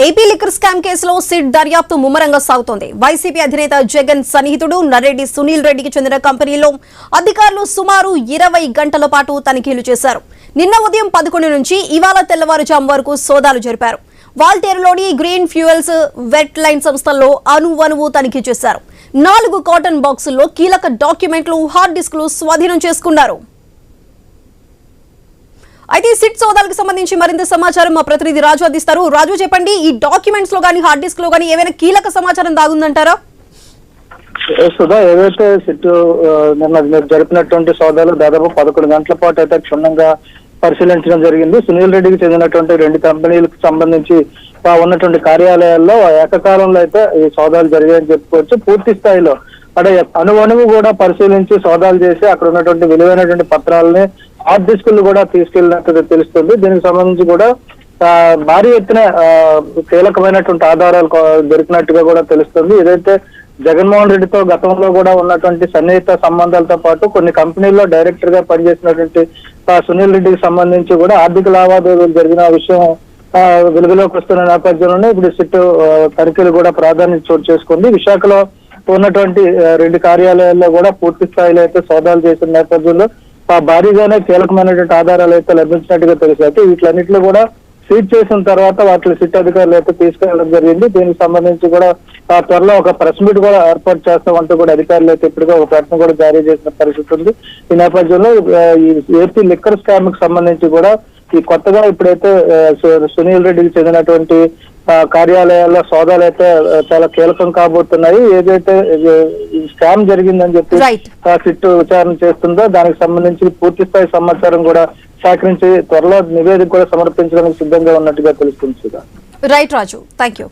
AP liquor scam కేసులో SIT దర్యాప్తు ముమ్మరంగా సాగుతోంది. వైసీపీ అధినేత జగన్ సన్నిహితుడు నర్రెడ్డి సునీల్ రెడ్డికి చెందిన కంపెనీలో అధికారులు సుమారు 20 గంటల పాటు తనిఖీలు చేశారు. నిన్న ఉదయం 11 నుంచి ఇవాళ తెల్లవారుజాము వరకు సోదాలు జరిపారు. వాల్టేరులోని గ్రీన్ ఫ్యూయల్స్ వెట్ లైన్ సంస్థల్లో అణువణువు తనిఖీ చేశారు. 4 కాటన్ బాక్సుల్లో కీలక డాక్యుమెంట్లు, హార్డ్ డిస్క్లు స్వాధీనం చేసుకున్నారు. అయితే సిట్ సోదాలకు సంబంధించి మరింత సమాచారం మా ప్రతినిధి రాజు అందిస్తారు. రాజు, చెప్పండి, ఈ డాక్యుమెంట్స్ లో గానీ హార్డ్ డిస్క్ లో గానీ ఏమైనా కీలక సమాచారం దాగుందంటారా? సుధా, ఏదైతే సిట్ నిన్న జరిపినటువంటి సోదాలు దాదాపు 11 గంటల పాటు అయితే క్షుణ్ణంగా పరిశీలించడం జరిగింది. సునీల్ రెడ్డికి చెందినటువంటి 2 కంపెనీలకు సంబంధించి ఉన్నటువంటి కార్యాలయాల్లో ఏకకాలంలో అయితే ఈ సోదాలు జరిగాయని చెప్పుకోవచ్చు. పూర్తి స్థాయిలో అంటే అణువణువు కూడా పరిశీలించి సోదాలు చేసి అక్కడ ఉన్నటువంటి విలువైనటువంటి పత్రాలని, హార్డ్ డిస్కులు కూడా తీసుకెళ్లినట్టు తెలుస్తుంది. దీనికి సంబంధించి కూడా భారీ ఎత్తున కీలకమైనటువంటి ఆధారాలు దొరికినట్టుగా కూడా తెలుస్తుంది. ఏదైతే జగన్మోహన్ రెడ్డితో గతంలో కూడా ఉన్నటువంటి సన్నిహిత సంబంధాలతో పాటు కొన్ని కంపెనీల్లో డైరెక్టర్ గా పనిచేసినటువంటి సునీల్ రెడ్డికి సంబంధించి కూడా ఆర్థిక లావాదేవీలు జరిగిన విషయం వెలుగులోకి వస్తున్న నేపథ్యంలోనే ఇప్పుడు సిట్ తనిఖీలు కూడా ప్రాధాన్యత చోటు చేసుకుంది. విశాఖలో ఉన్నటువంటి 2 కార్యాలయాల్లో కూడా పూర్తి స్థాయిలో అయితే సోదాలు చేసిన నేపథ్యంలో భారీగానే కీలకమైనటువంటి ఆధారాలు అయితే లభించినట్టుగా తెలుసు. అయితే వీటిలన్నింటిలో కూడా సీజ్ చేసిన తర్వాత వాటిని సిట్ అధికారులు అయితే తీసుకెళ్లడం జరిగింది. దీనికి సంబంధించి కూడా త్వరలో ఒక ప్రెస్ మీట్ కూడా ఏర్పాటు చేస్తామంటూ కూడా అధికారులు అయితే ఇప్పటికే ఒక ప్రకటన కూడా జారీ చేసిన పరిస్థితి ఉంది. ఈ నేపథ్యంలో ఈ ఏపీ లిక్కర్ స్కామ్ కి సంబంధించి కూడా ఈ కొత్తగా ఇప్పుడైతే సునీల్ రెడ్డికి చెందినటువంటి కార్యాలయాల్లో సోదాలు అయితే చాలా కీలకం కాబోతున్నాయి. ఏదైతే స్కామ్ జరిగిందని చెప్పి సిట్ విచారణ చేస్తుందో దానికి సంబంధించి పూర్తి స్థాయి సమాచారం కూడా సేకరించి త్వరలో నివేదిక కూడా సమర్పించడానికి సిద్ధంగా ఉన్నట్టుగా తెలుస్తుంది. Right Raju, thank you.